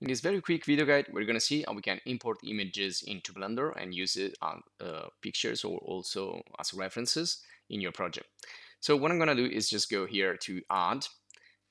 In this very quick video guide, we're going to see how we can import images into Blender and use it on pictures or also as references in your project. So what I'm going to do is just go here to Add,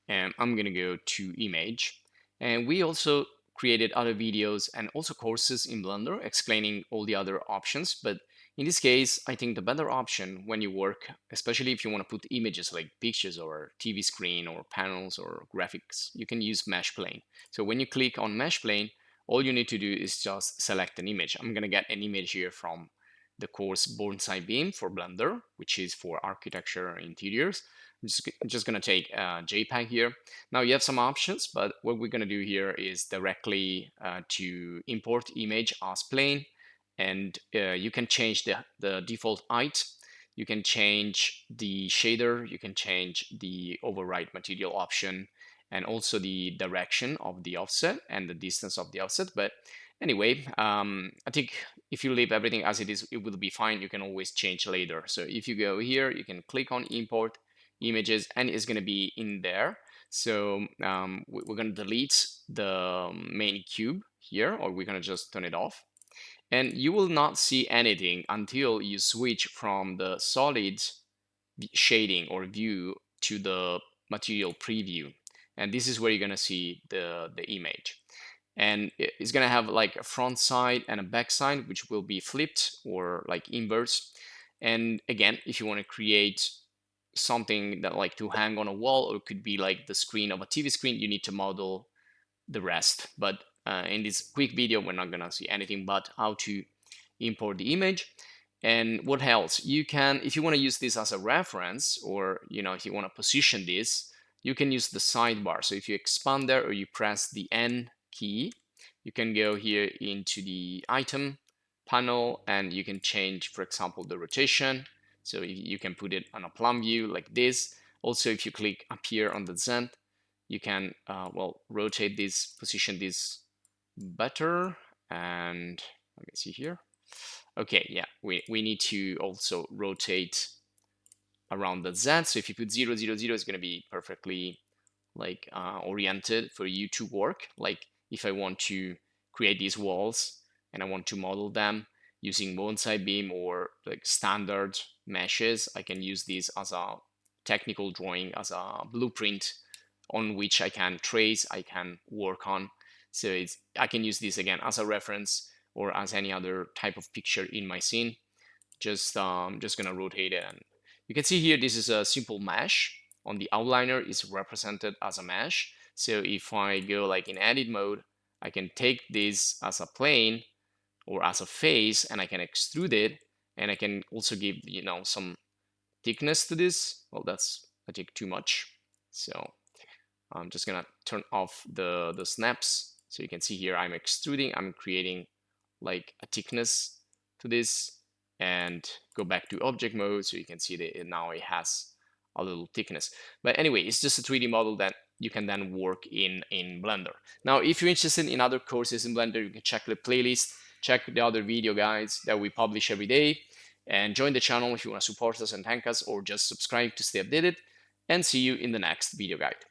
and I'm going to go to Image. And we also created other videos and also courses in Blender explaining all the other options. But in this case, I think the better option when you work, especially if you want to put images like pictures or TV screen or panels or graphics, you can use Mesh Plane. So when you click on Mesh Plane, all you need to do is just select an image. I'm going to get an image here from the course Bonsai Beam for Blender, which is for architecture and interiors. I'm just going to take a JPEG here. Now you have some options, but what we're going to do here is directly to import image as plain, and you can change the default height. You can change the shader, you can change the override material option, and also the direction of the offset and the distance of the offset. But anyway, I think if you leave everything as it is, it will be fine. You can always change later. So if you go here, you can click on import images and it's going to be in there. So we're going to delete the main cube here, or we're going to just turn it off. And you will not see anything until you switch from the solid shading or view to the material preview. And this is where you're going to see the image. And it's going to have like a front side and a back side, which will be flipped or like inverse. And again, if you want to create something that like to hang on a wall, or it could be like the screen of a TV screen, you need to model the rest. But in this quick video, we're not gonna see anything but how to import the image. And what else? You can, if you want to use this as a reference, or if you want to position this, you can use the sidebar. So if you expand there or you press the N key, you can go here into the item panel and you can change, for example, the rotation. So you can put it on a plumb view like this. Also, if you click up here on the Z, you can rotate this, position this better. And let me see here. Okay, yeah, we need to also rotate around the Z. So if you put 0, 0, 0, it's going to be perfectly like oriented for you to work. Like if I want to create these walls and I want to model them using Bonsai Beam or like standard meshes, I can use this as a technical drawing, as a blueprint on which I can trace, I can work on. So I can use this again as a reference or as any other type of picture in my scene. Just gonna rotate it, and you can see here this is a simple mesh. On the outliner is represented as a mesh. So if I go like in edit mode, I can take this as a plane or as a face and I can extrude it, and I can also give some thickness to this. Well, that's I think too much. So I'm just gonna turn off the snaps. So you can see here I'm extruding, I'm creating like a thickness to this, and go back to object mode so you can see that now it has a little thickness. But anyway, it's just a 3D model that you can then work in Blender. Now, if you're interested in other courses in Blender, you can check the playlist, check the other video guides that we publish every day, and join the channel if you want to support us and thank us, or just subscribe to stay updated, and see you in the next video guide.